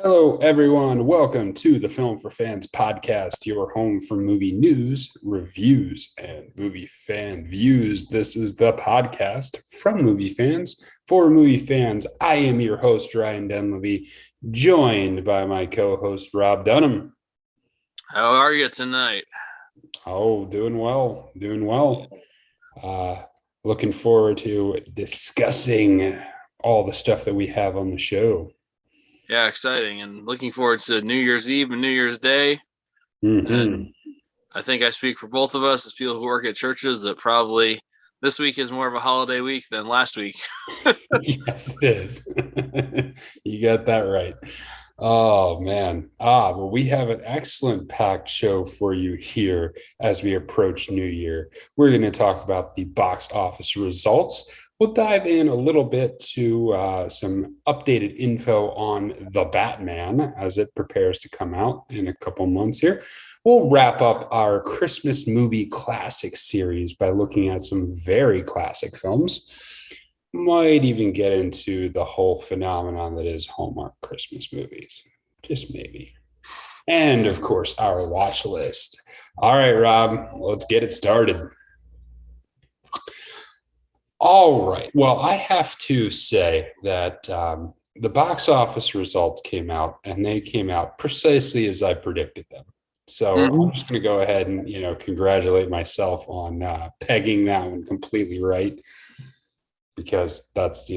Hello, everyone. Welcome to the Film for Fans podcast, your home for movie news, reviews, and movie fan views. This is the podcast from movie fans for movie fans. I am your host, Ryan Dunlevy, joined by my co-host, Rob Dunham. How are you tonight? Oh, doing well, doing well. Looking forward to discussing all the stuff that we have on the show. Yeah, exciting. And looking forward to New Year's Eve and New Year's Day. Mm-hmm. And I think I speak for both of us as people who work at churches that probably this week is more of a holiday week than last week. Yes, it is. You got that right. Oh, man. Well, we have an excellent packed show for you here as we approach New Year. We're going to talk about the box office results. We'll dive in a little bit to some updated info on The Batman as it prepares to come out in a couple months here. We'll wrap up our Christmas movie classic series by looking at some very classic films. Might even get into the whole phenomenon that is Hallmark Christmas movies. Just maybe. And of course, our watch list. All right, Rob, let's get it started. All right. Well, I have to say that the box office results came out, and they came out precisely as I predicted them. So I'm just going to go ahead and, congratulate myself on pegging that one completely right, because that's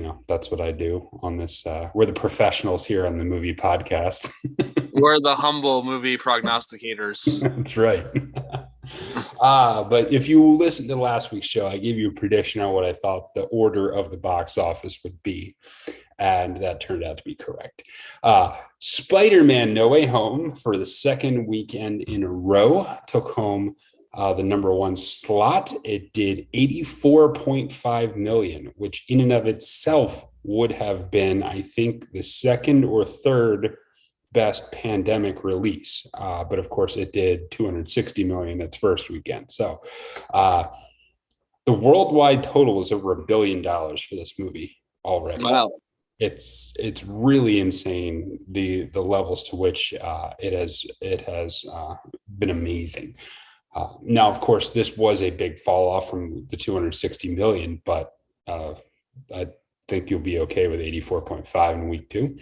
what I do on this. We're the professionals here on the movie podcast. We're the humble movie prognosticators. That's right. But if you listen to last week's show, I gave you a prediction on what I thought the order of the box office would be, and that turned out to be correct. Spider-Man No Way Home, for the second weekend in a row, took home the number one slot. It did 84.5 million, which in and of itself would have been, I think, the second or third best pandemic release. But of course, it did 260 million its first weekend. So the worldwide total is over $1 billion for this movie already. Wow. It's really insane the levels to which it has been amazing. Now, of course, this was a big fall off from the 260 million, but I think you'll be okay with 84.5 in week two.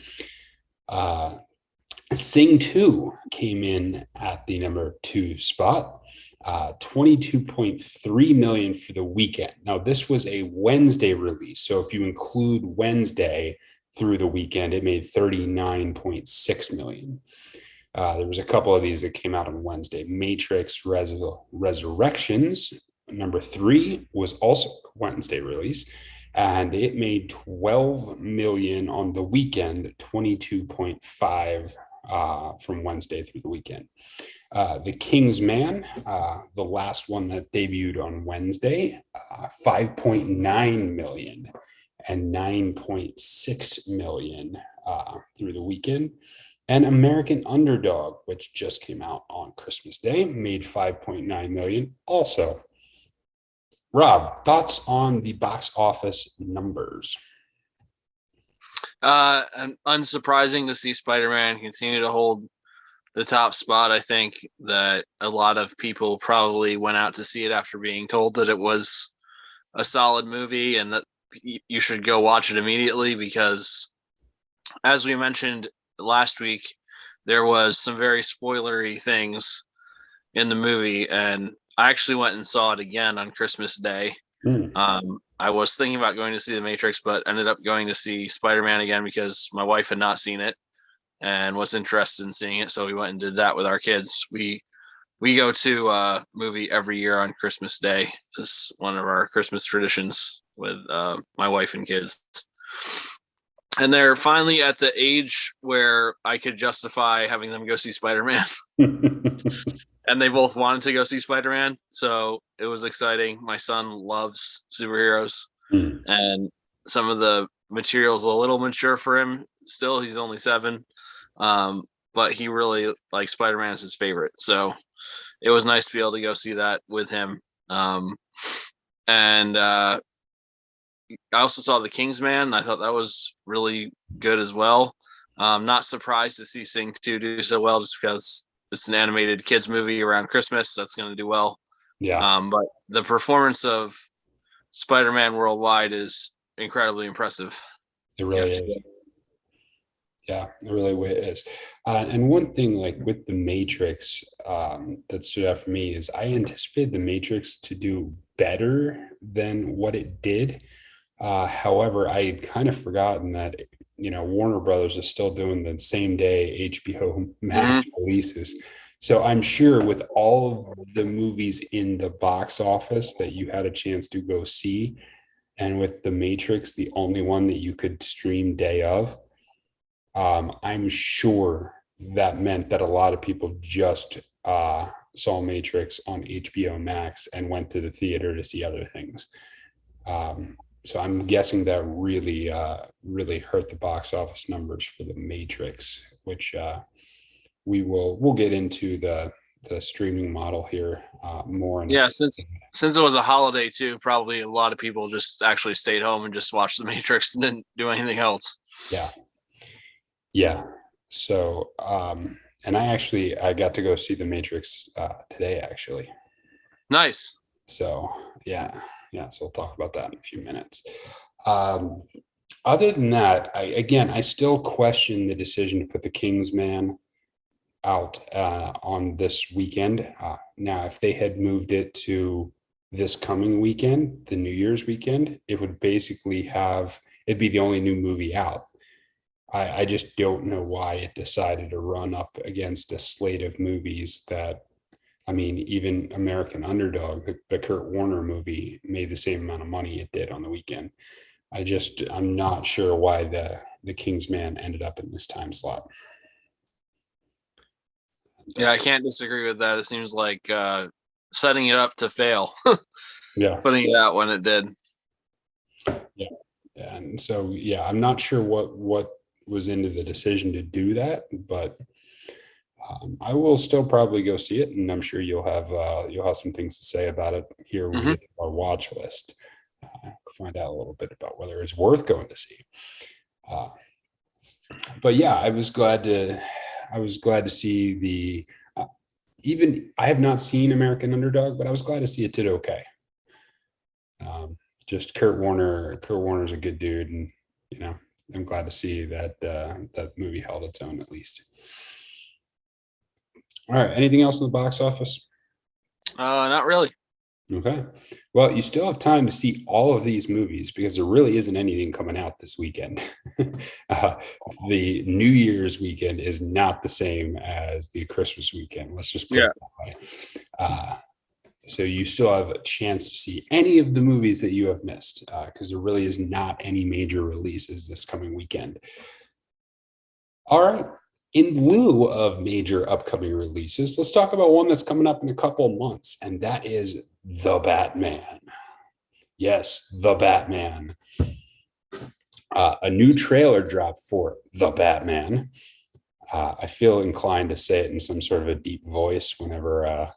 Sing 2 came in at the number 2 spot, 22.3 million for the weekend. Now, this was a Wednesday release, so if you include Wednesday through the weekend, it made 39.6 million. There was a couple of these that came out on Wednesday. Matrix Resurrections, number 3, was also a Wednesday release, and it made 12 million on the weekend, 22.5 from Wednesday through the weekend. The King's Man, the last one that debuted on Wednesday, 5.9 million and 9.6 million through the weekend. And American Underdog, which just came out on Christmas Day, made 5.9 million also. Rob, thoughts on the box office numbers? And unsurprising to see Spider-Man continue to hold the top spot. I think that a lot of people probably went out to see it after being told that it was a solid movie and that you should go watch it immediately, because as we mentioned last week, there was some very spoilery things in the movie, and I actually went and saw it again on Christmas Day. I was thinking about going to see The Matrix, but ended up going to see Spider-Man again because my wife had not seen it and was interested in seeing it, so we went and did that with our kids. We go to a movie every year on Christmas Day. It's one of our Christmas traditions with my wife and kids. And they're finally at the age where I could justify having them go see Spider-Man. And they both wanted to go see Spider-Man, so it was exciting. My son loves superheroes, and some of the material's a little mature for him still. He's only 7, but he really likes Spider-Man as his favorite. So it was nice to be able to go see that with him. And I also saw The King's Man. I thought that was really good as well. Not surprised to see Sing 2 do so well, just because it's an animated kids movie around Christmas. That's going to do well. Yeah, But the performance of Spider-Man Worldwide is incredibly impressive. it You really have to say. is. Yeah, it really is. And one thing, like with the Matrix, that stood out for me is I anticipated the Matrix to do better than what it did. However, I had kind of forgotten that Warner Brothers is still doing the same day HBO Max Mhm. releases. So I'm sure with all of the movies in the box office that you had a chance to go see, and with the Matrix, the only one that you could stream day of, I'm sure that meant that a lot of people just saw Matrix on HBO Max and went to the theater to see other things. So I'm guessing that really hurt the box office numbers for the Matrix, which we'll get into the streaming model here more in a Yeah, second. since it was a holiday too, probably a lot of people just actually stayed home and just watched The Matrix and didn't do anything else. Yeah, yeah. So and I got to go see the Matrix today actually. Nice. So yeah. So we'll talk about that in a few minutes. Um, Other than that, I still question the decision to put the Kingsman out on this weekend. Now, if they had moved it to this coming weekend, the New Year's weekend, it would basically it'd be the only new movie out. I just don't know why it decided to run up against a slate of movies that, I mean, even American Underdog, the Kurt Warner movie, made the same amount of money it did on the weekend. I'm not sure why the Kingsman ended up in this time slot. Yeah, I can't disagree with that. It seems like setting it up to fail, Yeah, putting it out when it did. yeah, and so yeah, I'm not sure what was into the decision to do that, but I will still probably go see it, and I'm sure you'll have some things to say about it here when we Hmm. get to our watch list. Find out a little bit about whether it's worth going to see. Uh, but yeah, I was glad to see even I have not seen American Underdog, but I was glad to see it did okay. Just Kurt Warner's a good dude, and you know I'm glad to see that that movie held its own at least. All right, anything else in the box office? Not really. Okay. Well, you still have time to see all of these movies because there really isn't anything coming out this weekend. uh, the New Year's weekend is not the same as the Christmas weekend. Let's just put Yeah. it that way. Uh, so you still have a chance to see any of the movies that you have missed because there really is not any major releases this coming weekend. All right. In lieu of major upcoming releases, let's talk about one that's coming up in a couple of months, and that is The Batman. Yes, The Batman. A new trailer dropped for The Batman. I feel inclined to say it in some sort of a deep voice whenever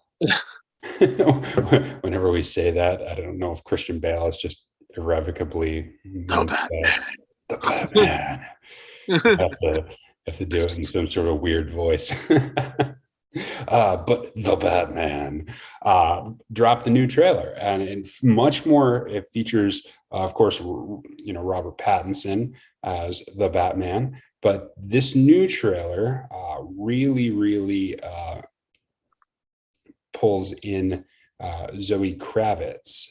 we say that. I don't know if Christian Bale is just irrevocably The going to say Batman. The Batman. have to have to do it in some sort of weird voice. But the Batman dropped the new trailer, and much more. It features, of course, Robert Pattinson as the Batman. But this new trailer really pulls in Zoe Kravitz,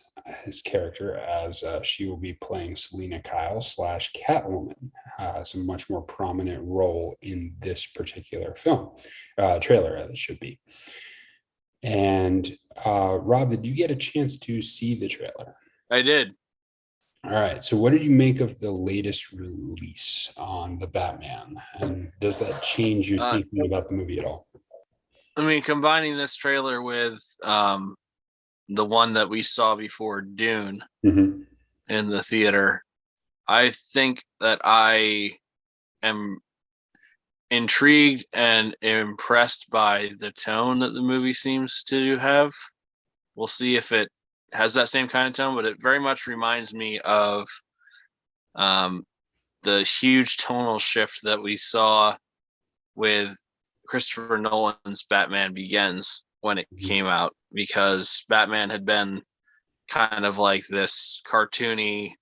his character, as she will be playing Selena Kyle slash Catwoman. It's a much more prominent role in this particular film trailer, as it should be. And Rob, did you get a chance to see the trailer? I did. All right. So, what did you make of the latest release on the Batman? And does that change your Uh, thinking about the movie at all? I mean, combining this trailer with the one that we saw before Dune Mm-hmm. in the theater, I think that I am intrigued and impressed by the tone that the movie seems to have. We'll see if it has that same kind of tone, but it very much reminds me of um, the huge tonal shift that we saw with Christopher Nolan's Batman Begins when it came out, because Batman had been kind of like this cartoony,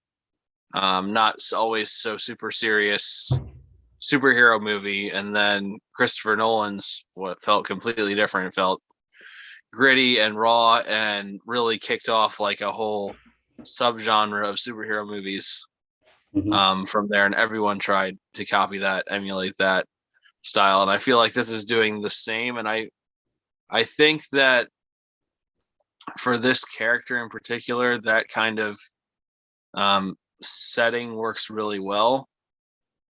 not always so super serious superhero movie, and then Christopher Nolan's what felt completely different. It felt gritty and raw and really kicked off like a whole subgenre of superhero movies from there, and everyone tried to copy that, emulate that style, and I feel like this is doing the same. And I think that for this character in particular, that kind of setting works really well,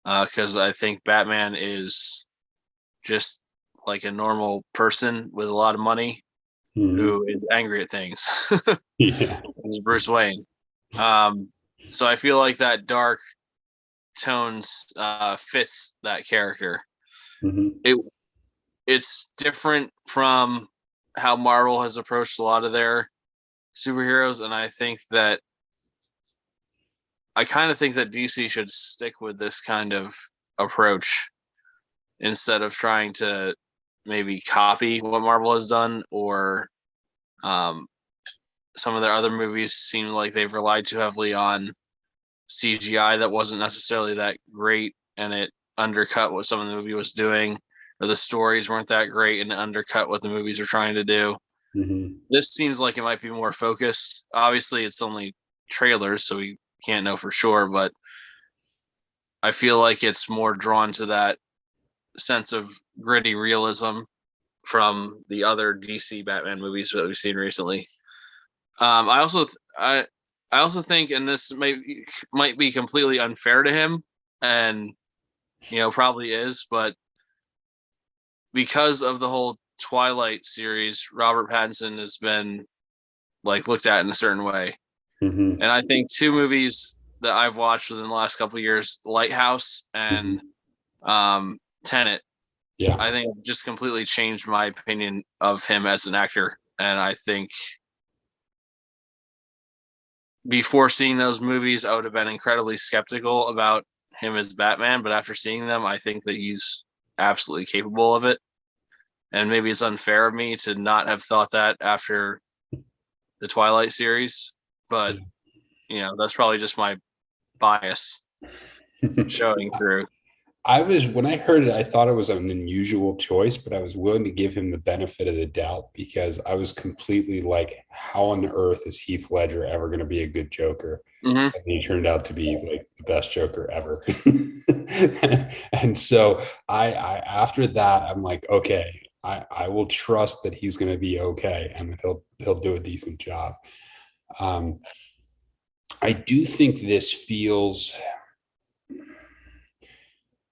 because I think Batman is just like a normal person with a lot of money who is angry at things. Yeah. It's Bruce Wayne. So I feel like that dark tones fits that character. It's different from how Marvel has approached a lot of their superheroes, and I kind of think that DC should stick with this kind of approach instead of trying to maybe copy what Marvel has done, or some of their other movies seem like they've relied too heavily on CGI that wasn't necessarily that great, and it undercut what some of the movie was doing, or the stories weren't that great and undercut what the movies are trying to do. This seems like it might be more focused. Obviously, it's only trailers, so we can't know for sure, but I feel like it's more drawn to that sense of gritty realism from the other DC Batman movies that we've seen recently. I also think, and this might be completely unfair to him, and probably is, but because of the whole Twilight series, Robert Pattinson has been like looked at in a certain way. And I think two movies that I've watched within the last couple of years, Lighthouse and Tenet, I think just completely changed my opinion of him as an actor. And I think before seeing those movies, I would have been incredibly skeptical about him as Batman, but after seeing them, I think that he's absolutely capable of it. And maybe it's unfair of me to not have thought that after the Twilight series, but that's probably just my bias showing through. When I heard it, I thought it was an unusual choice, but I was willing to give him the benefit of the doubt, because I was completely like, how on earth is Heath Ledger ever going to be a good Joker? And he turned out to be like the best Joker ever. And so I after that, I'm like, okay, I will trust that he's going to be okay, and he'll do a decent job. I do think this feels,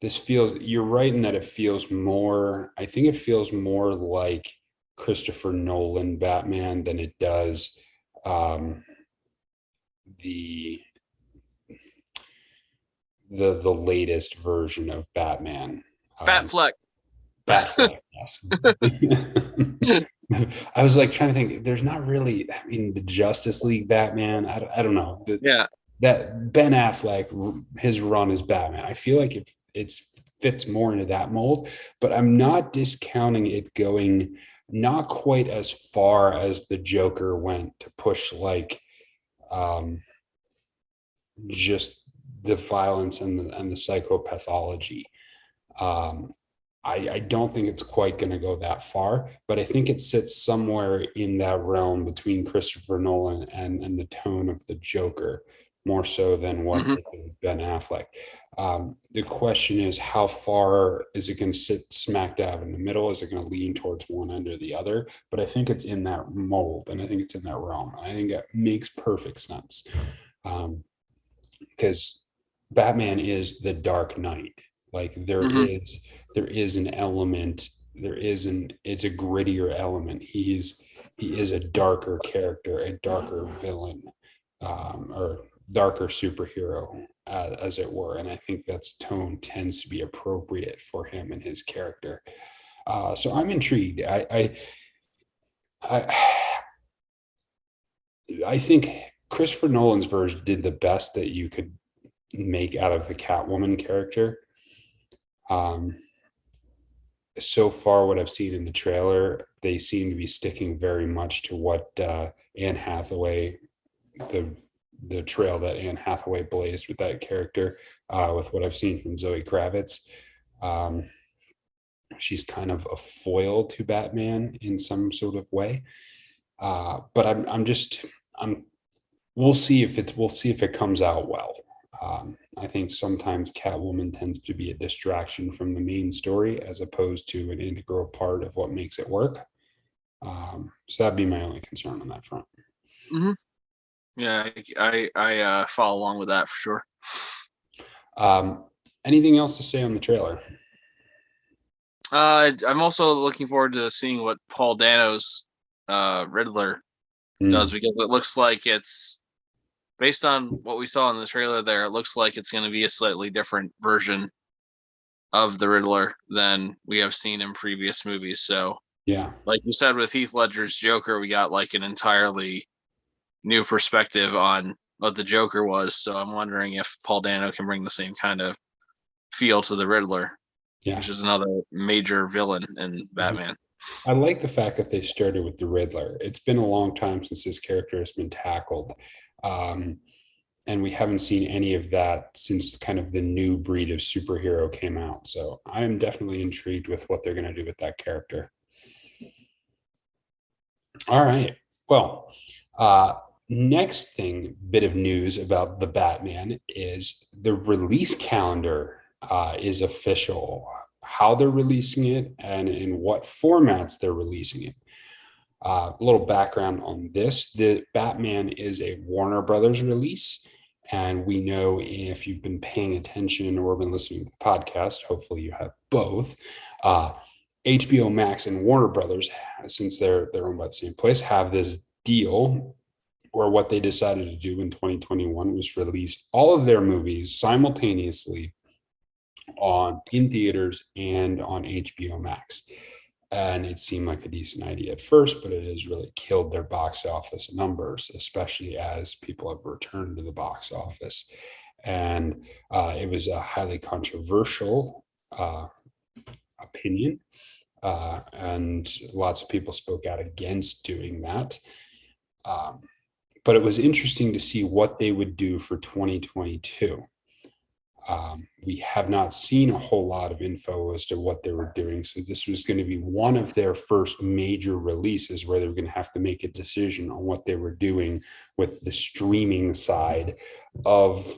you're right in that it feels more, I think it feels more like Christopher Nolan Batman than it does the latest version of Batman. Batfleck. Batfleck, yes. I was like trying to think, there's not really, I mean, the Justice League Batman, I don't know. That Ben Affleck, his run as Batman, I feel like it fits more into that mold, but I'm not discounting it going not quite as far as the Joker went to push like just the violence and the psychopathology. I don't think it's quite going to go that far, but I think it sits somewhere in that realm between Christopher Nolan and the tone of the Joker, more so than what Ben Affleck. The question is, how far is it going to sit smack dab in the middle? Is it going to lean towards one end or the other? But I think it's in that mold, and I think it's in that realm. I think that makes perfect sense, because Batman is the Dark Knight. Like there is an element, it's a grittier element. He is a darker character, a darker villain, or darker superhero, as it were. And I think that's tone tends to be appropriate for him and his character. So I'm intrigued. I think Christopher Nolan's version did the best that you could make out of the Catwoman character. So far, what I've seen in the trailer, they seem to be sticking very much to what Anne Hathaway, the trail that Anne Hathaway blazed with that character, with what I've seen from Zoe Kravitz. Um, she's kind of a foil to Batman in some sort of way. But I'm we'll see if it comes out well. I think sometimes Catwoman tends to be a distraction from the main story as opposed to an integral part of what makes it work. So that'd be my only concern on that front. Mm-hmm. Yeah, I follow along with that for sure. Anything else to say on the trailer? I'm also looking forward to seeing what Paul Dano's Riddler does, because it looks like it's based on what we saw in the trailer there. It looks like it's going to be a slightly different version of the Riddler than we have seen in previous movies. So yeah, like you said, with Heath Ledger's Joker, we got like an entirely new perspective on what the Joker was. So I'm wondering if Paul Dano can bring the same kind of feel to the Riddler, which is another major villain in Batman. I like the fact that they started with the Riddler. It's been a long time since this character has been tackled. And we haven't seen any of that since kind of the new breed of superhero came out. So I am definitely intrigued with what they're going to do with that character. All right. Well, next bit of news about the Batman is the release calendar is official. How they're releasing it and in what formats they're releasing it. A little background on this: the Batman is a Warner Brothers release, and we know, if you've been paying attention or been listening to the podcast, hopefully you have both. HBO Max and Warner Brothers, since they're owned by the same place, have this deal, or what they decided to do in 2021 was release all of their movies simultaneously in theaters and on HBO Max. And it seemed like a decent idea at first, but it has really killed their box office numbers, especially as people have returned to the box office. And it was a highly controversial opinion, and lots of people spoke out against doing that. But it was interesting to see what they would do for 2022. We have not seen a whole lot of info as to what they were doing. So this was going to be one of their first major releases where they were going to have to make a decision on what they were doing with the streaming side of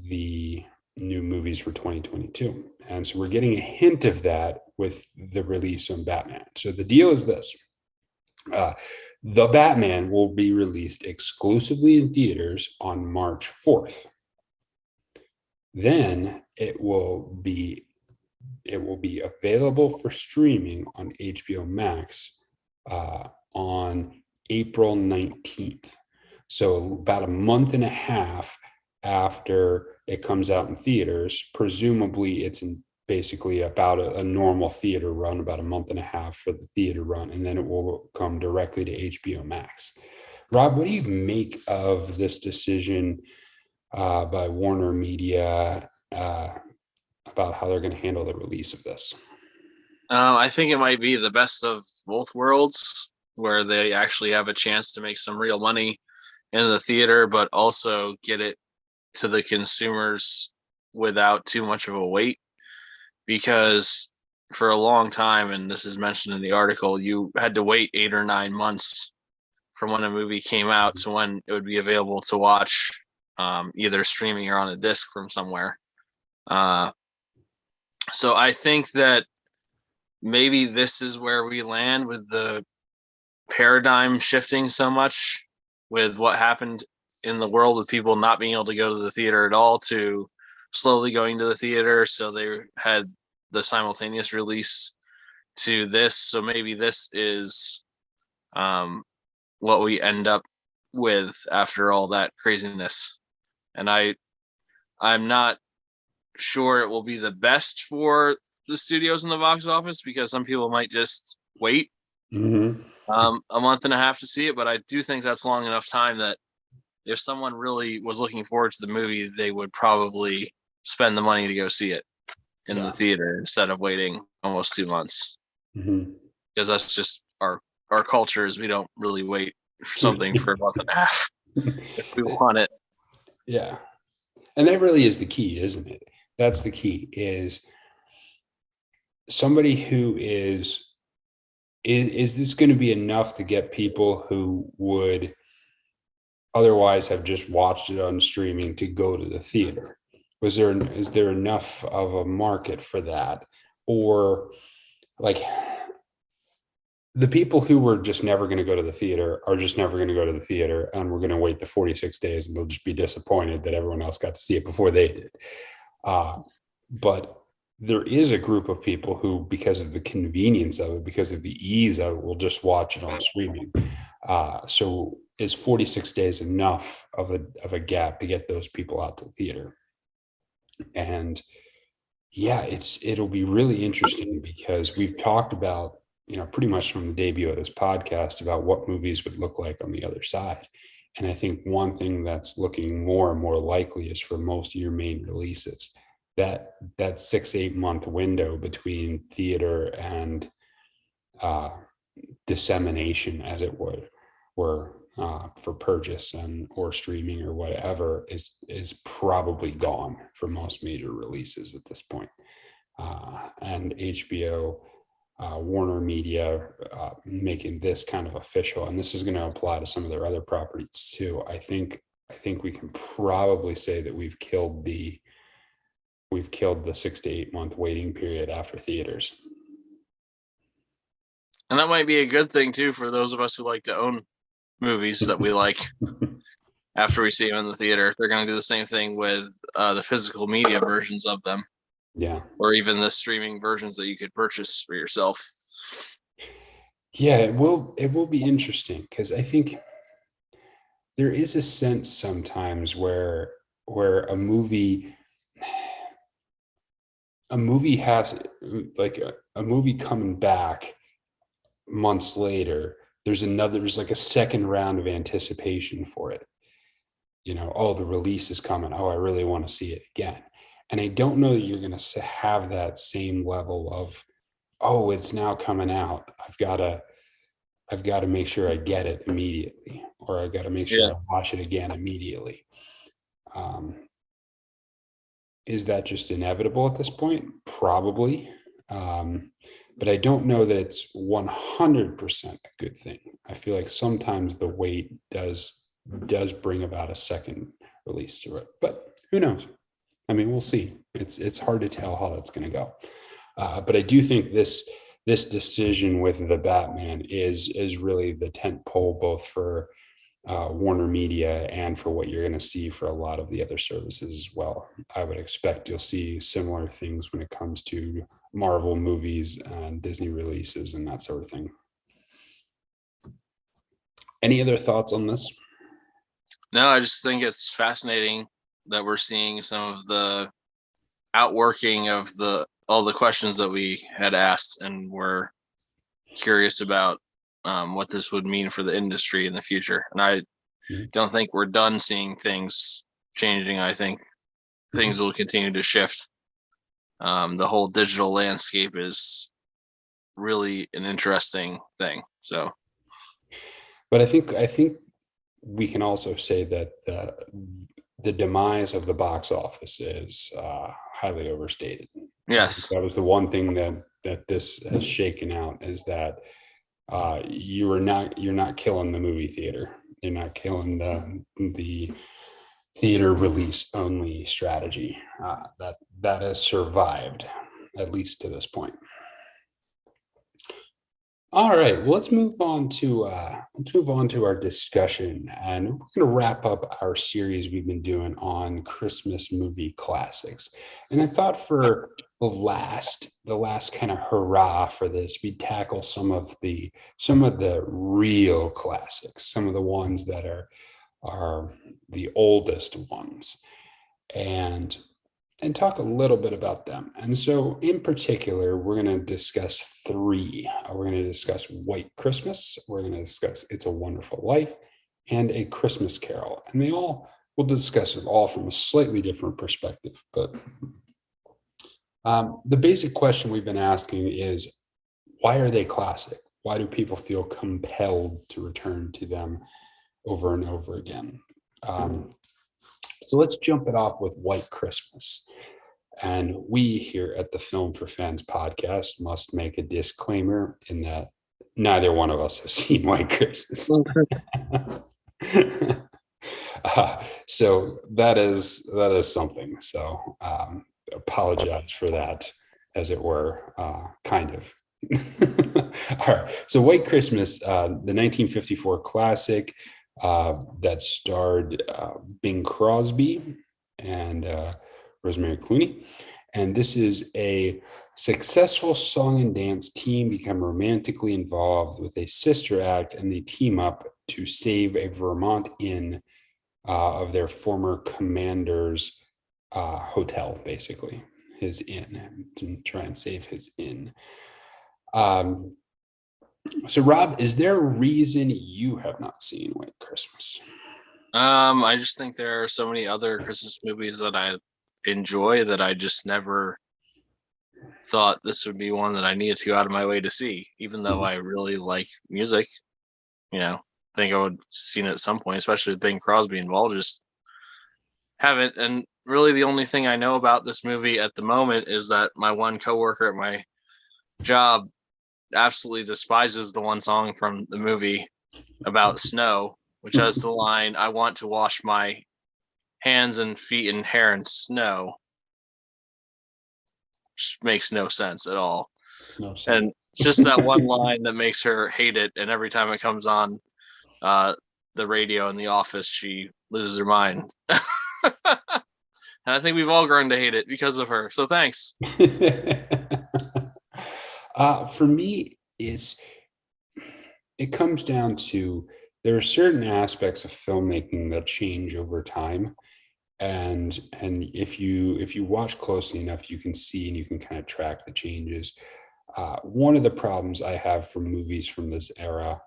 the new movies for 2022. And so we're getting a hint of that with the release on Batman. So the deal is this. The Batman will be released exclusively in theaters on March 4th. Then it will be available for streaming on HBO Max on April 19th. So about a month and a half after it comes out in theaters. Presumably it's basically about a normal theater run, about a month and a half for the theater run, and then it will come directly to HBO Max. Rob, what do you make of this decision by Warner Media about how they're going to handle the release of this? I think it might be the best of both worlds, where they actually have a chance to make some real money in the theater, but also get it to the consumers without too much of a wait. Because for a long time, and this is mentioned in the article, you had to wait 8 or 9 months from when a movie came out to when it would be available to watch, either streaming or on a disc from somewhere. So I think that maybe this is where we land with the paradigm shifting so much with what happened in the world with people not being able to go to the theater at all to slowly going to the theater. So they had the simultaneous release to this. So maybe this is what we end up with after all that craziness. And I'm not sure it will be the best for the studios in the box office, because some people might just wait a month and a half to see it. But I do think that's long enough time that if someone really was looking forward to the movie, they would probably spend the money to go see it in the theater instead of waiting almost 2 months. Mhm. Because that's just our culture is we don't really wait for something for a month and a half if we want it. Yeah. And that really is the key, isn't it? That's the key, is somebody who is this going to be enough to get people who would otherwise have just watched it on streaming to go to the theater? Is there enough of a market for that? Or like the people who were just never going to go to the theater are just never going to go to the theater, and we're going to wait the 46 days and they'll just be disappointed that everyone else got to see it before they did. But there is a group of people who, because of the convenience of it, because of the ease of it, will just watch it on streaming. So is 46 days enough of a gap to get those people out to the theater? And yeah, it'll be really interesting because we've talked about, pretty much from the debut of this podcast, about what movies would look like on the other side. And I think one thing that's looking more and more likely is for most of your main releases, that 6-8 month window between theater and dissemination, as it were, for purchase and or streaming or whatever, is probably gone for most major releases at this point. And HBO, Warner Media, making this kind of official, and this is going to apply to some of their other properties too. I think we can probably say that we've killed the 6 to 8 month waiting period after theaters. And that might be a good thing too for those of us who like to own movies that we like after we see them in the theater. They're going to do the same thing with the physical media versions of them. Yeah. Or even the streaming versions that you could purchase for yourself. Yeah, it will be interesting, because I think there is a sense sometimes where a movie has, like, a movie coming back months later, there's like a second round of anticipation for it. Oh, the release is coming. Oh, I really want to see it again. And I don't know that you're going to have that same level of, oh, it's now coming out, I've got to make sure I get it immediately, or I've got to make sure I watch it again immediately. Is that just inevitable at this point? Probably. But I don't know that it's 100% a good thing. I feel like sometimes the wait does bring about a second release to it, but who knows? I mean, we'll see. It's hard to tell how that's going to go. But I do think this decision with the Batman is really the tent pole, both for Warner Media and for what you're going to see for a lot of the other services as well. I would expect you'll see similar things when it comes to Marvel movies and Disney releases and that sort of thing. Any other thoughts on this? No, I just think it's fascinating that we're seeing some of the outworking of all the questions that we had asked, and we're curious about what this would mean for the industry in the future. And I don't think we're done seeing things changing. I think things will continue to shift. The whole digital landscape is really an interesting thing. So, but I think we can also say that the demise of the box office is highly overstated. Yes, that was the one thing that this has shaken out, is that you're not killing the movie theater. You're not killing the theater release only strategy that has survived, at least to this point. All right, well, let's move on to our discussion, and we're going to wrap up our series we've been doing on Christmas movie classics. And I thought for the last kind of hurrah for this, we'd tackle some of the real classics, some of the ones that are the oldest ones, and talk a little bit about them. And so in particular, we're going to discuss three. We're going to discuss White Christmas. We're going to discuss It's a Wonderful Life, and A Christmas Carol. And we'll discuss it all from a slightly different perspective. But the basic question we've been asking is, why are they classic? Why do people feel compelled to return to them over and over again? So let's jump it off with White Christmas. And we here at the Film for Fans podcast must make a disclaimer in that neither one of us have seen White Christmas. So that is something. So apologize for that, as it were, kind of. All right. So White Christmas, the 1954 classic that starred Bing Crosby and Rosemary Clooney. And this is a successful song and dance team become romantically involved with a sister act, and they team up to save a Vermont inn of their former commander's hotel, basically, his inn, to try and save his inn. So Rob, is there a reason you have not seen White Christmas? I just think there are so many other Christmas movies that I enjoy that I just never thought this would be one that I needed to go out of my way to see, even though I really like music. I think I would have seen it at some point, especially with Bing Crosby involved. Just haven't. And really the only thing I know about this movie at the moment is that my one coworker at my job absolutely despises the one song from the movie about snow, which has the line, "I want to wash my hands and feet and hair in snow," which makes no sense at all. No sense. And it's just that one line that makes her hate it. And every time it comes on the radio in the office, she loses her mind. And I think we've all grown to hate it because of her. So thanks. For me, it comes down to there are certain aspects of filmmaking that change over time, and if you watch closely enough, you can see and you can kind of track the changes. One of the problems I have for movies from this era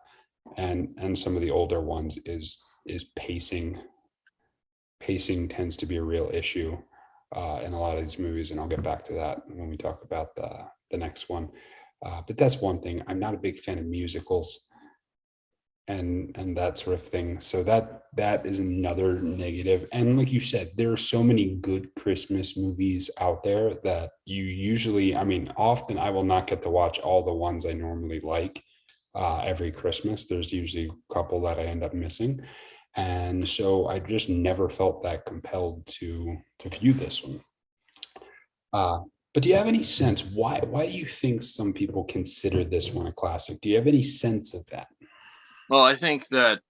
and some of the older ones is pacing. Pacing tends to be a real issue in a lot of these movies, and I'll get back to that when we talk about the next one. But that's one thing. I'm not a big fan of musicals and that sort of thing. So that is another negative. And like you said, there are so many good Christmas movies out there that you usually, often I will not get to watch all the ones I normally like every Christmas. There's usually a couple that I end up missing. And so I just never felt that compelled to view this one. But do you have any sense why do you think some people consider this one a classic? Do you have any sense of that? Well, I think that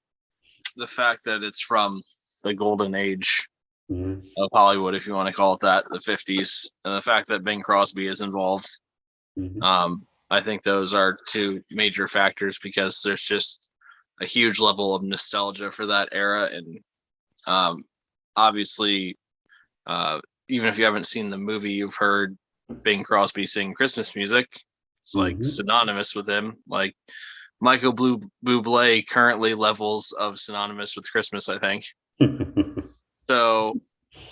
the fact that it's from the golden age of Hollywood, if you want to call it that, the 50s, and the fact that Bing Crosby is involved, I think those are two major factors, because there's just a huge level of nostalgia for that era. And obviously, even if you haven't seen the movie, you've heard Bing Crosby sing Christmas music. It's like synonymous with him. Like Michael Bublé currently levels of synonymous with Christmas, I think. So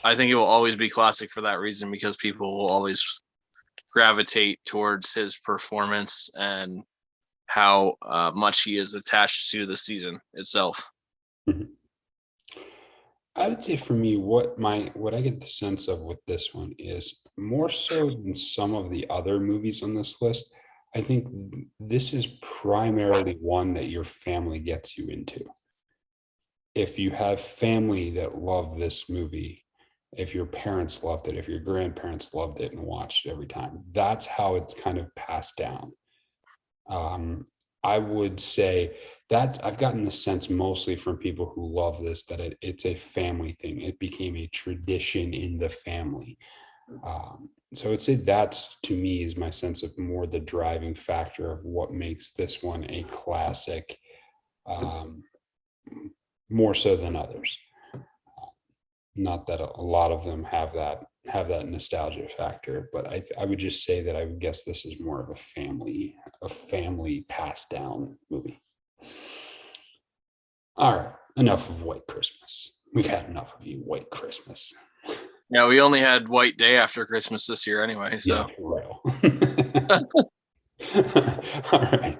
I think it will always be classic for that reason, because people will always gravitate towards his performance and how much he is attached to the season itself. I would say for me, what I get the sense of with this one is more so than some of the other movies on this list. I think this is primarily one that your family gets you into. If you have family that love this movie, if your parents loved it, if your grandparents loved it and watched it every time, that's how it's kind of passed down. I would say that I've gotten the sense mostly from people who love this, that it's a family thing. It became a tradition in the family. So I'd say that, to me, is my sense of more the driving factor of what makes this one a classic, more so than others. Not that a lot of them have that nostalgia factor, but I would just say that I would guess this is more of a family passed down movie. All right. enough of White Christmas. We've had enough of you, White Christmas. Yeah, we only had White Day after Christmas this year anyway. So Yeah, for real. All right.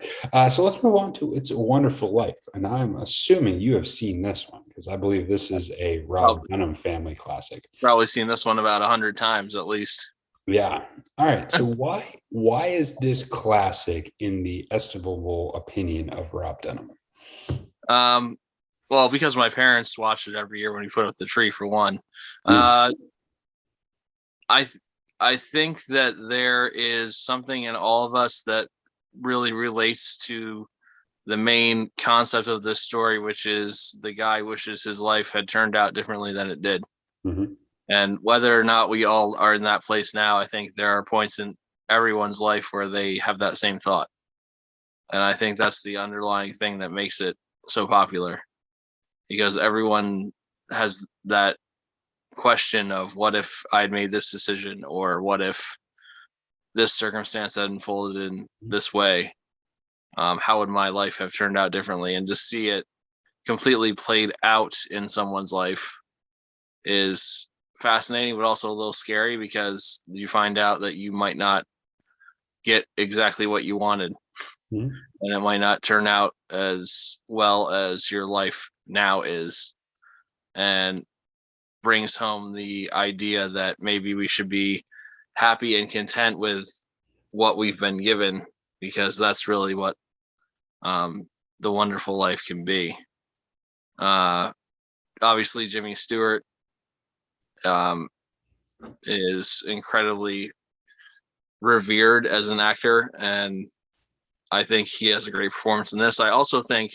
So let's move on to It's a Wonderful Life. And I'm assuming you have seen this one because I believe this is a Rob Dunham family classic. Probably seen this one about 100 times at least. Yeah. All right. So why is this classic in the estimable opinion of Rob Dunham? Well, because my parents watch it every year when we put up the tree, for one. Mm. I I think that there is something in all of us that really relates to the main concept of this story, which is the guy wishes his life had turned out differently than it did. Mm-hmm. And whether or not we all are in that place now, I think there are points in everyone's life where they have that same thought. And I think that's the underlying thing that makes it so popular, because everyone has that question of what if I'd made this decision, or what if this circumstance had unfolded in this way? How would my life have turned out differently? And to see it completely played out in someone's life is fascinating, but also a little scary, because you find out that you might not get exactly what you wanted, Mm-hmm. and it might not turn out as well as your life now is, and brings home the idea that maybe we should be happy and content with what we've been given, because that's really what the wonderful life can be. Obviously, Jimmy Stewart is incredibly revered as an actor, and I think he has a great performance in this. I also think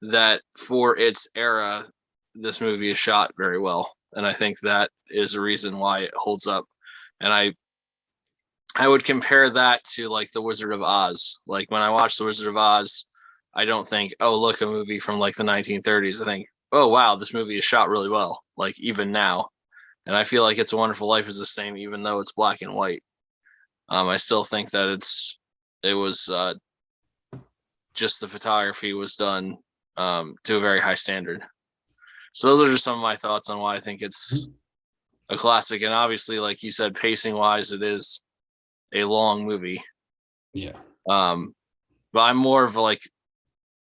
that for its era, this movie is shot very well, and I think that is a reason why it holds up. And I would compare that to like The Wizard of Oz. Like when I watch The Wizard of Oz, I don't think, oh, look, a movie from like the 1930s. I think, oh, wow, this movie is shot really well, like even now. And I feel like It's a Wonderful Life is the same, even though it's black and white. I still think that it was just the photography was done to a very high standard. So those are just some of my thoughts on why I think it's a classic. And obviously, like you said, pacing wise, it is a long movie. Yeah. But I'm more of like,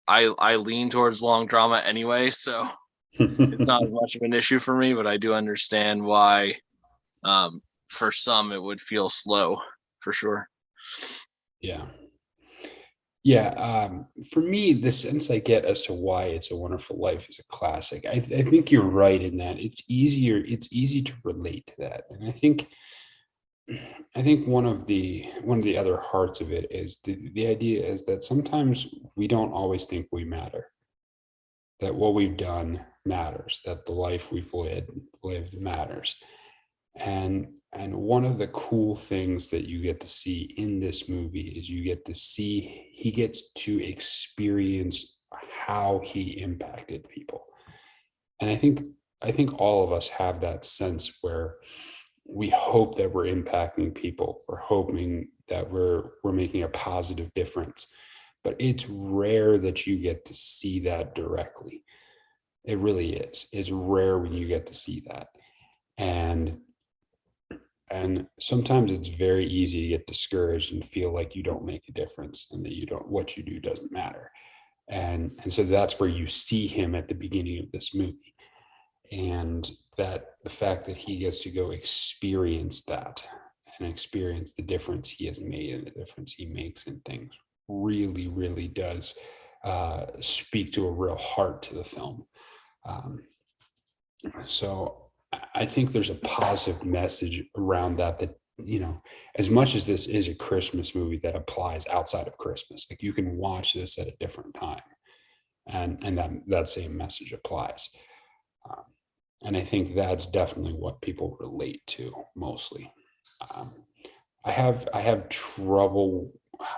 I lean towards long drama anyway, so it's not as much of an issue for me. But I do understand why, for some, it would feel slow, for sure. Yeah. Yeah. For me, the sense I get as to why It's a Wonderful Life is a classic, I think you're right in that it's easy to relate to that. And I think one of the other hearts of it is the idea is that sometimes we don't always think we matter, that what we've done matters, that the life we've lived matters. And one of the cool things that you get to see in this movie is you get to see he gets to experience how he impacted people. And I think all of us have that sense where we hope that we're impacting people. We're hoping that we're making a positive difference. But it's rare that you get to see that directly. It really is. It's rare when you get to see that. And sometimes it's very easy to get discouraged and feel like you don't make a difference and that what you do doesn't matter. And so that's where you see him at the beginning of this movie. And that the fact that he gets to go experience that and experience the difference he has made and the difference he makes in things really, really does speak to a real heart to the film. So I think there's a positive message around that, as much as this is a Christmas movie that applies outside of Christmas, like you can watch this at a different time and that same message applies. And I think that's definitely what people relate to mostly. I have trouble.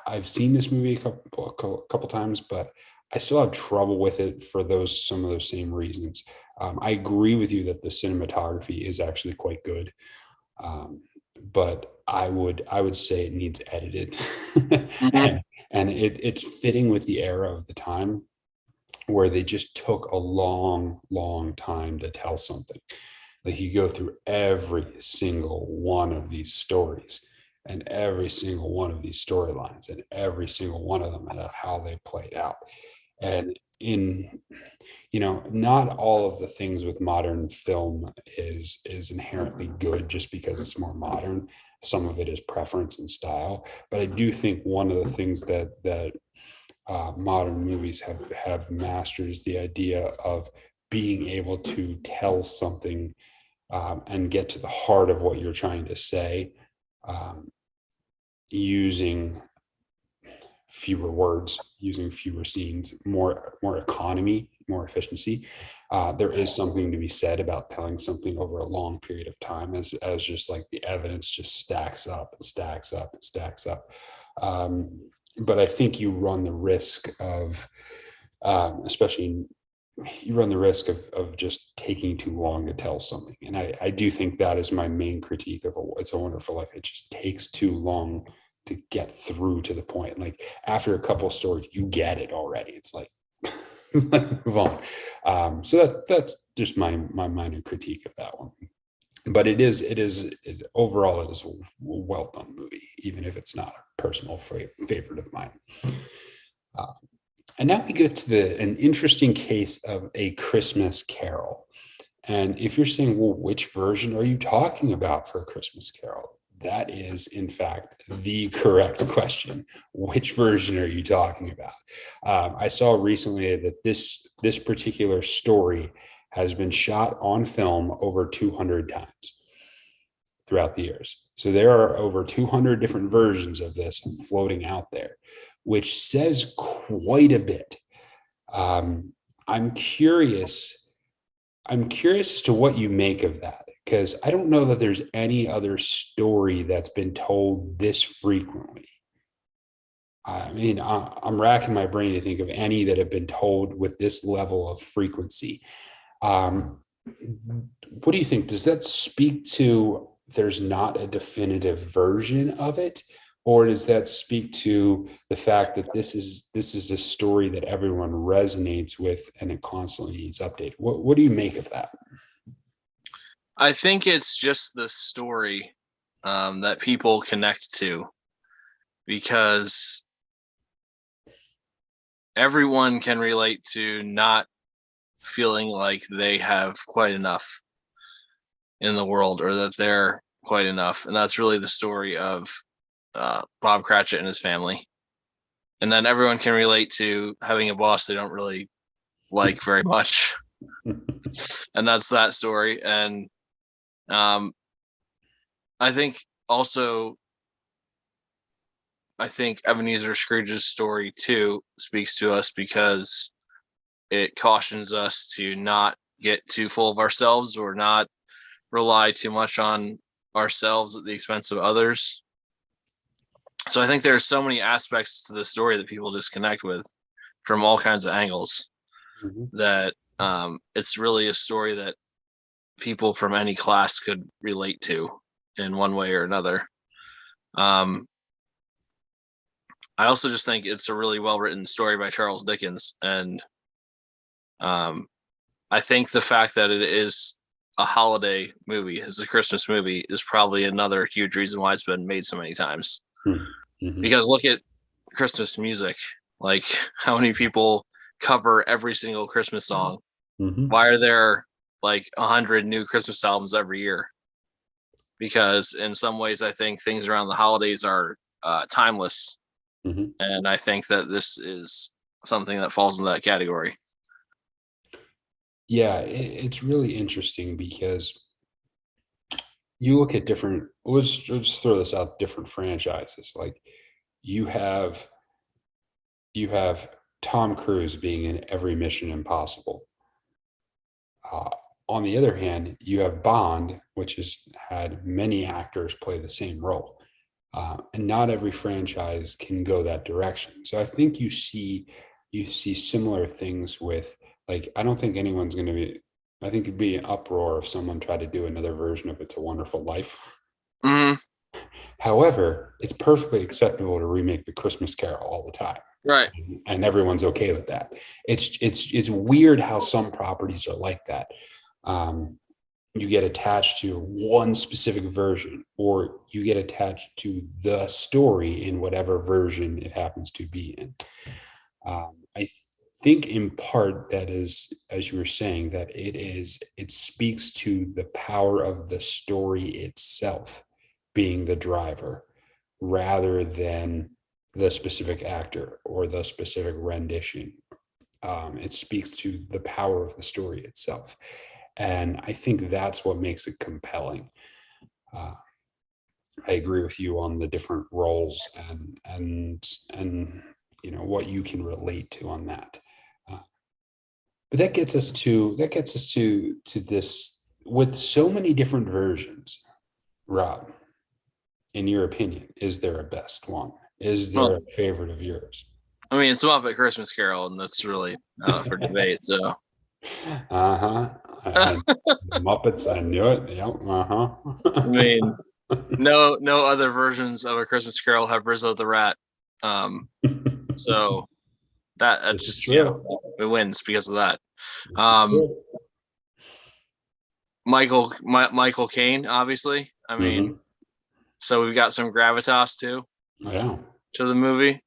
I've seen this movie a couple times, but I still have trouble with it for some of those same reasons. I agree with you that the cinematography is actually quite good, but I would say it needs edited, Mm-hmm. and it's fitting with the era of the time. where they just took a long time to tell something. Like you go through every single one of these stories and every single one of these storylines and every single one of them and how they played out. And not all of the things with modern film is inherently good just because it's more modern. Some of it is preference and style, but I do think one of the things that modern movies have mastered is the idea of being able to tell something and get to the heart of what you're trying to say, using fewer words, using fewer scenes, more economy, more efficiency. There is something to be said about telling something over a long period of time, as just like the evidence just stacks up and stacks up and stacks up. But I think you run the risk of, especially you run the risk of just taking too long to tell something. And I do think that is my main critique of It's a Wonderful Life. It just takes too long to get through to the point. Like after a couple of stories, you get it already. It's like, move on. So that's just my minor critique of that one. But overall, it is a well done movie, even if it's not a personal favorite of mine. And now we get to an interesting case of A Christmas Carol. And if you're saying, well, which version are you talking about for A Christmas Carol? That is, in fact, the correct question. Which version are you talking about? I saw recently that this particular story has been shot on film over 200 times throughout the years. So there are over 200 different versions of this floating out there, which says quite a bit. I'm curious as to what you make of that, because I don't know that there's any other story that's been told this frequently. I mean, I'm racking my brain to think of any that have been told with this level of frequency. What do you think? Does that speak to there's not a definitive version of it? Or does that speak to the fact that this is a story that everyone resonates with and it constantly needs updated? What do you make of that? I think it's just the story that people connect to, because everyone can relate to not feeling like they have quite enough in the world, or that they're quite enough. And that's really the story of Bob Cratchit and his family. And then everyone can relate to having a boss they don't really like very much. And that's that story. And I think Ebenezer Scrooge's story too speaks to us, because it cautions us to not get too full of ourselves, or not rely too much on ourselves at the expense of others. So I think there's so many aspects to the story that people just connect with from all kinds of angles, that it's really a story that people from any class could relate to in one way or another. I also just think it's a really well-written story by Charles Dickens. And I think the fact that it is a holiday movie, it's a Christmas movie, is probably another huge reason why it's been made so many times. Mm-hmm. Because look at Christmas music. Like, how many people cover every single Christmas song? Mm-hmm. Why are there like 100 new Christmas albums every year? Because in some ways, I think things around the holidays are timeless. Mm-hmm. And I think that this is something that falls in that category. Yeah, it's really interesting, because you look at different, let's throw this out, different franchises. Like you have Tom Cruise being in every Mission Impossible. On the other hand, you have Bond, which has had many actors play the same role. And not every franchise can go that direction. So I think you see similar things with, like, I don't think anyone's going to be, I think it'd be an uproar if someone tried to do another version of It's a Wonderful Life. Mm-hmm. However, it's perfectly acceptable to remake The Christmas Carol all the time. Right. and everyone's okay with that. It's weird how some properties are like that. You get attached to one specific version, or you get attached to the story in whatever version it happens to be in. I think in part that is, as you were saying, that it speaks to the power of the story itself being the driver rather than the specific actor or the specific rendition. It speaks to the power of the story itself. And I think that's what makes it compelling. Uh, I agree with you on the different roles and what you can relate to on that. Uh, but that gets us to this with so many different versions. Rob, in your opinion, is there a best one? Is there Well, a favorite of yours? I mean, it's Muppet Christmas Carol, and that's really for debate. So, Uh-huh. I, the Muppets, I knew it. Yep. I mean, Uh-huh. no other versions of A Christmas Carol have Rizzo the Rat. So that's This is just true. it wins because of that. This is Um, true. Michael Caine, obviously. I mean, Mm-hmm. so we've got some gravitas too Yeah. to the movie.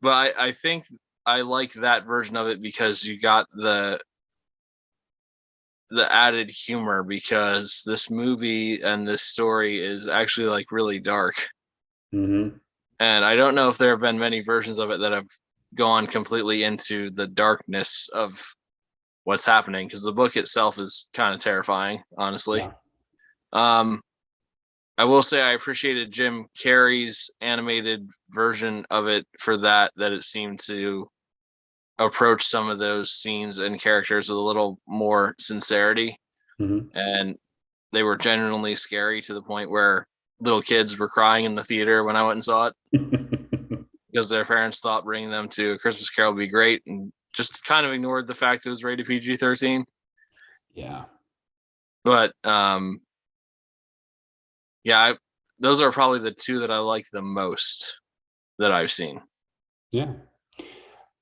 But I think I like that version of it because you got the added humor, because this movie and this story is actually like really dark. Mm-hmm. And I don't know if there have been many versions of it that have gone completely into the darkness of what's happening, because the book itself is kind of terrifying, honestly. Yeah. Um, I will say I appreciated Jim Carrey's animated version of it for that it seemed to approach some of those scenes and characters with a little more sincerity, Mm-hmm. and they were genuinely scary to the point where little kids were crying in the theater when I went and saw it, because their parents thought bringing them to A Christmas Carol would be great, and just kind of ignored the fact it was rated PG-13. Yeah. But yeah, those are probably the two that I like the most that I've seen. Yeah.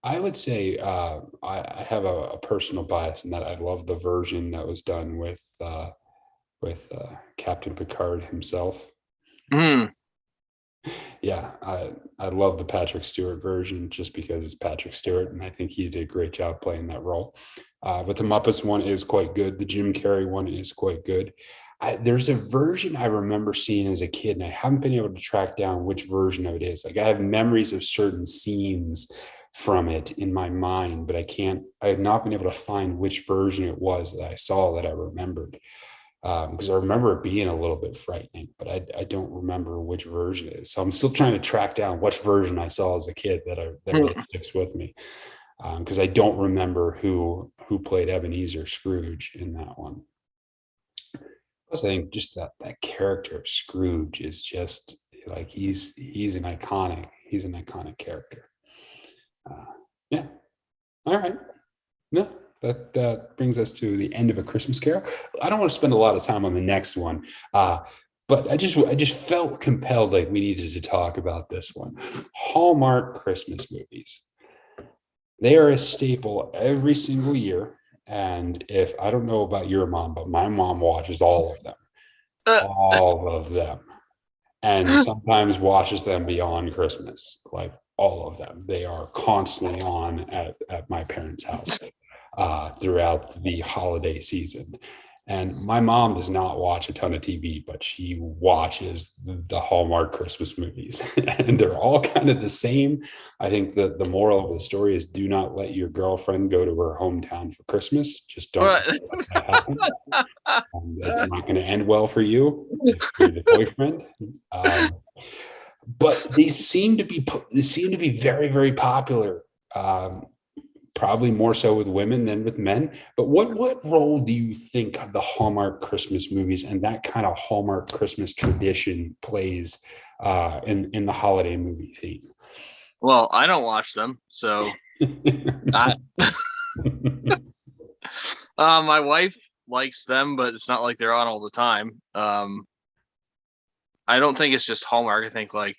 I would say I have a personal bias in that I love the version that was done with Captain Picard himself. Mm, Yeah, I love the Patrick Stewart version just because it's Patrick Stewart, and I think he did a great job playing that role. But the Muppets one is quite good. The Jim Carrey one is quite good. There's a version I remember seeing as a kid, and I haven't been able to track down which version of it is. Like I have memories of certain scenes from it in my mind, but I have not been able to find which version it was that I saw that I remembered. Because I remember it being a little bit frightening, but I don't remember which version it is. So I'm still trying to track down which version I saw as a kid that really mm. sticks with me. Because I don't remember who played Ebenezer Scrooge in that one. Plus, I think just that character of Scrooge is just like he's an iconic character. Uh, yeah. All right. No, that brings us to the end of A Christmas Carol. I don't want to spend a lot of time on the next one, but I just felt compelled like we needed to talk about this one. Hallmark Christmas movies. They are a staple every single year. And if I don't know about your mom, but my mom watches Uh, all of them, and sometimes watches them beyond Christmas, like all of them. They are constantly on at my parents' house throughout the holiday season. And my mom does not watch a ton of TV, but she watches the Hallmark Christmas movies, and they're all kind of the same. I think the moral of the story is do not let your girlfriend go to her hometown for Christmas. Just don't what? let that happen. It's not going to end well for you if you're the boyfriend. But they seem to be very, very popular. Probably more so with women than with men. But what role do you think the Hallmark Christmas movies and that kind of Hallmark Christmas tradition plays in the holiday movie theme? Well, I don't watch them, so I my wife likes them, but it's not like they're on all the time. I don't think it's just Hallmark. I think like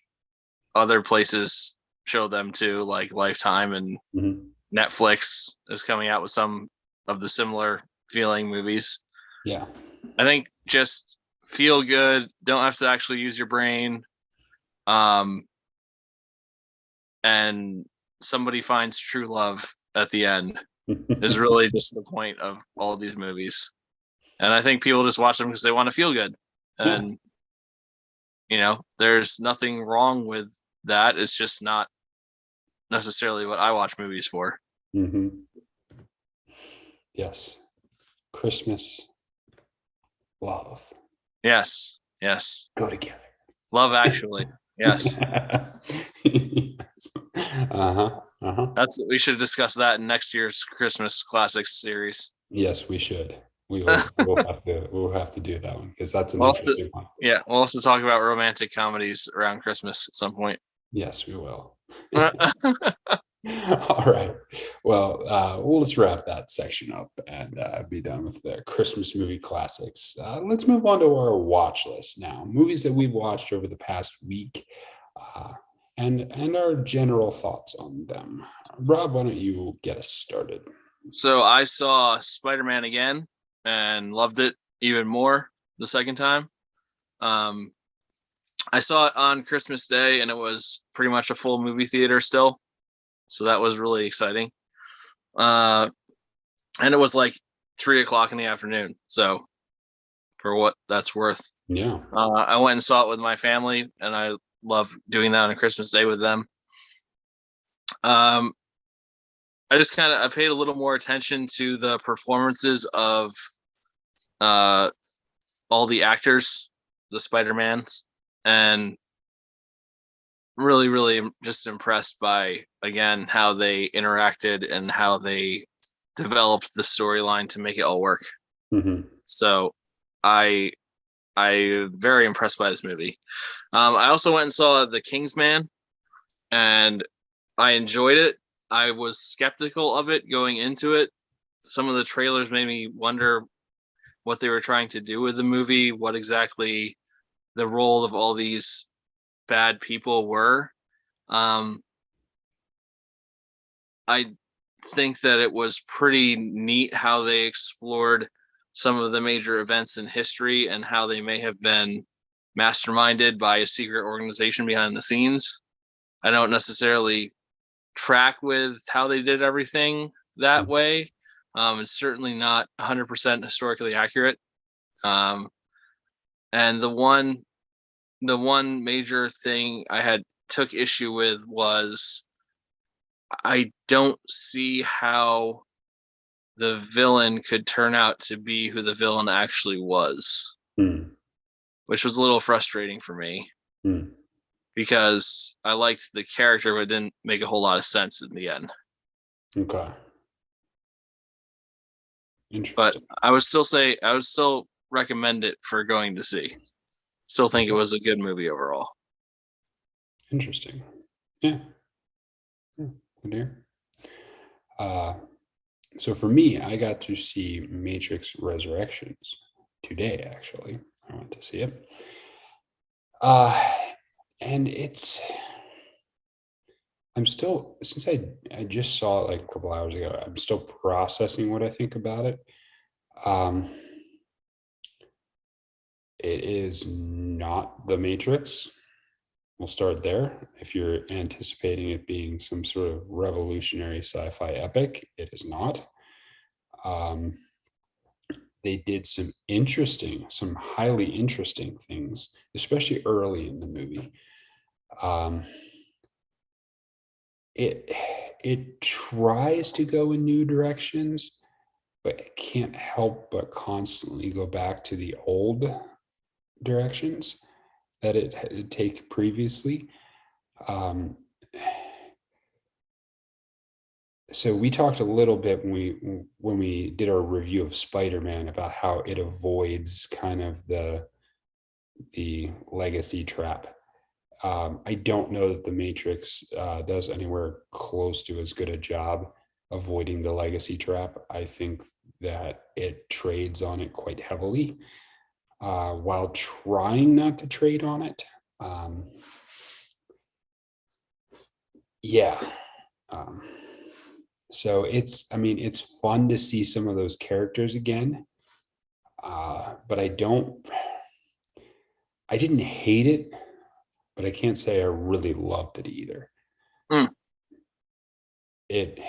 other places show them too, like Lifetime and Netflix is coming out with some of the similar feeling movies. Yeah. I think just feel good, don't have to actually use your brain. And somebody finds true love at the end is really just the point of all of these movies. And I think people just watch them because they want to feel good. And, there's nothing wrong with that. It's just not necessarily what I watch movies for. Yes. Christmas, love. Yes. Go together. Love Actually. Yes. That's we should discuss that in next year's Christmas classics series. Yes, we should. We'll have to do that one because that's an interesting one. Yeah, we'll have to talk about romantic comedies around Christmas at some point. Yes, we will. All right. Well, let's wrap that section up and be done with the Christmas movie classics. Let's move on to our watch list now. Movies that we've watched over the past week, and our general thoughts on them. Rob, why don't you get us started? So I saw Spider-Man again and loved it even more the second time. I saw it on Christmas Day, and it was pretty much a full movie theater still. So that was really exciting. And it was like 3:00 in the afternoon. So for what that's worth. Yeah. I went and saw it with my family, and I love doing that on a Christmas Day with them. I just I paid a little more attention to the performances of all the actors, the Spider-Mans, and really, really just impressed by, again, how they interacted and how they developed the storyline to make it all work. So I very impressed by this movie. I also went and saw The Kingsman, and I enjoyed it. I was skeptical of it going into it. Some of the trailers made me wonder what they were trying to do with the movie, what exactly the role of all these bad people were. I think that it was pretty neat how they explored some of the major events in history and how they may have been masterminded by a secret organization behind the scenes. I don't necessarily track with how they did everything that way. It's certainly not 100% historically accurate. And the one major thing I took issue with was I don't see how the villain could turn out to be who the villain actually was, which was a little frustrating for me because I liked the character, but it didn't make a whole lot of sense in the end. Okay. Interesting. But I would still recommend it for going to see. Still think it was a good movie overall. Interesting. Yeah. Good here. So for me, I got to see Matrix Resurrections today, actually. I went to see it. And I'm still, since I just saw it like a couple hours ago, I'm still processing what I think about it. It is not The Matrix. We'll start there. If you're anticipating it being some sort of revolutionary sci-fi epic, it is not. They did some highly interesting things, especially early in the movie. It tries to go in new directions, but it can't help but constantly go back to the old directions that it had taken previously. So we talked a little bit when we did our review of Spider-Man about how it avoids kind of the legacy trap. I don't know that The Matrix does anywhere close to as good a job avoiding the legacy trap. I think that it trades on it quite heavily while trying not to trade on it. Yeah. Um, so I mean, it's fun to see some of those characters again. But I didn't hate it, but I can't say I really loved it either. Hmm. It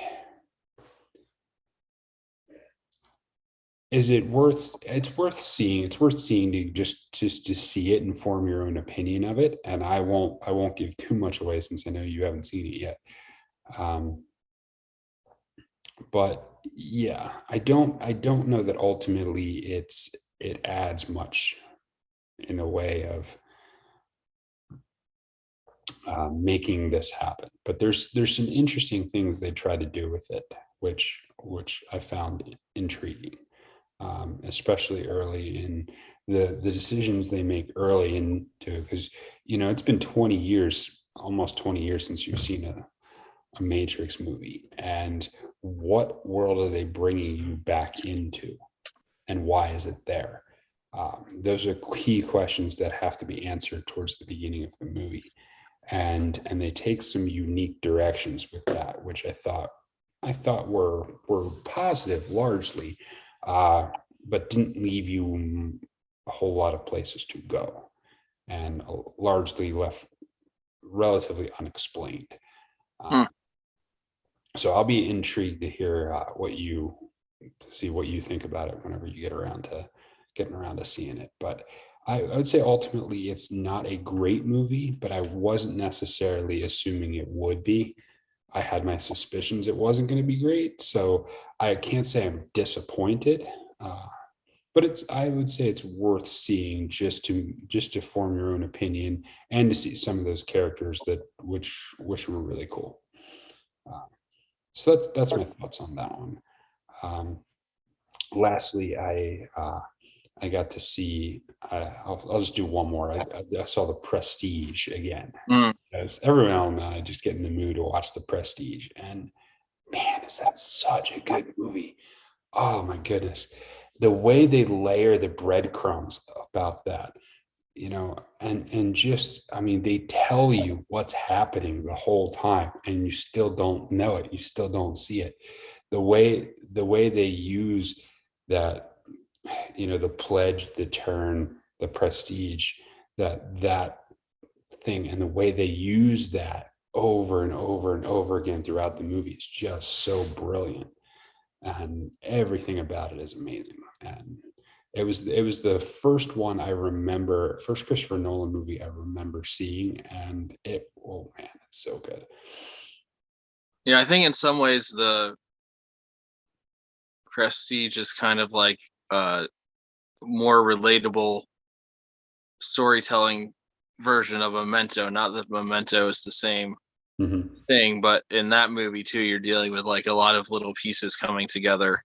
is it worth it's worth seeing. It's worth seeing to just to see it and form your own opinion of it. And I won't give too much away since I know you haven't seen it yet. Um, but yeah, I don't know that ultimately it adds much in a way of making this happen. But there's some interesting things they try to do with it, which I found intriguing, especially early in the decisions they make early into, because it's been 20 years, almost 20 years since you've seen a Matrix movie, and what world are they bringing you back into, and why is it there? Those are key questions that have to be answered towards the beginning of the movie, and they take some unique directions with that, which I thought were positive largely, but didn't leave you a whole lot of places to go, and largely left relatively unexplained. Hmm. Um, so I'll be intrigued to hear to see what you think about it whenever you getting around to seeing it. But I would say ultimately it's not a great movie, but I wasn't necessarily assuming it would be. I had my suspicions it wasn't going to be great, so I can't say I'm disappointed. Uh, but I would say it's worth seeing just to form your own opinion and to see some of those characters which were really cool. Uh, so that's my thoughts on that one. Um, Lastly, I got to see. I'll just do one more. I saw The Prestige again, Hmm. because every now and then I just get in the mood to watch The Prestige, and man, is that such a good movie! Oh my goodness, the way they layer the breadcrumbs about that, and just, I mean, they tell you what's happening the whole time, and you still don't know it. You still don't see it. The way they use that, the pledge, the turn, the prestige, that thing, and the way they use that over and over and over again throughout the movie is just so brilliant, and everything about it is amazing. And it was the first one I remember, first Christopher Nolan movie I remember seeing, and oh man, it's so good. Yeah, I think in some ways the Prestige is kind of like a more relatable storytelling version of Memento. Not that Memento is the same Mhm. thing, but in that movie too, you're dealing with like a lot of little pieces coming together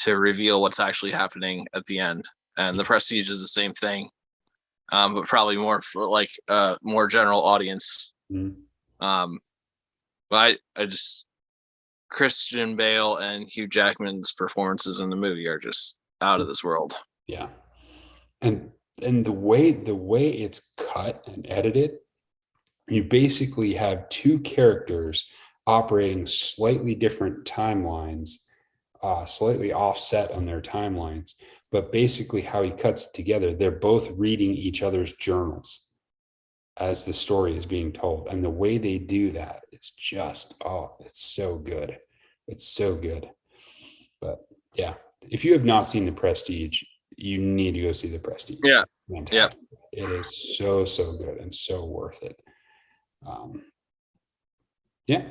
to reveal what's actually happening at the end. And the Prestige is the same thing, but probably more for like more general audience. Mhm. Um, but I just Christian Bale and Hugh Jackman's performances in the movie are just out of this world. Yeah, and the way it's cut and edited, you basically have two characters operating slightly different timelines, slightly offset on their timelines, but basically how he cuts it together, they're both reading each other's journals as the story is being told. And the way they do that is just, oh, it's so good. It's so good. But yeah, if you have not seen The Prestige, you need to go see The Prestige. Yeah, yeah. Fantastic. It is so, so good and so worth it. Um, yeah.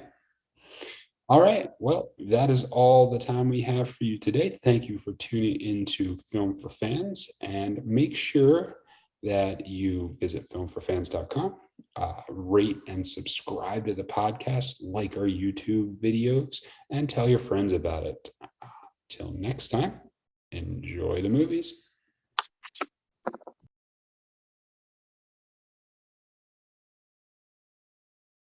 All right. Well, that is all the time we have for you today. Thank you for tuning into Film for Fans, and make sure that you visit filmforfans.com, rate and subscribe to the podcast, like our YouTube videos, and tell your friends about it. Till next time, enjoy the movies.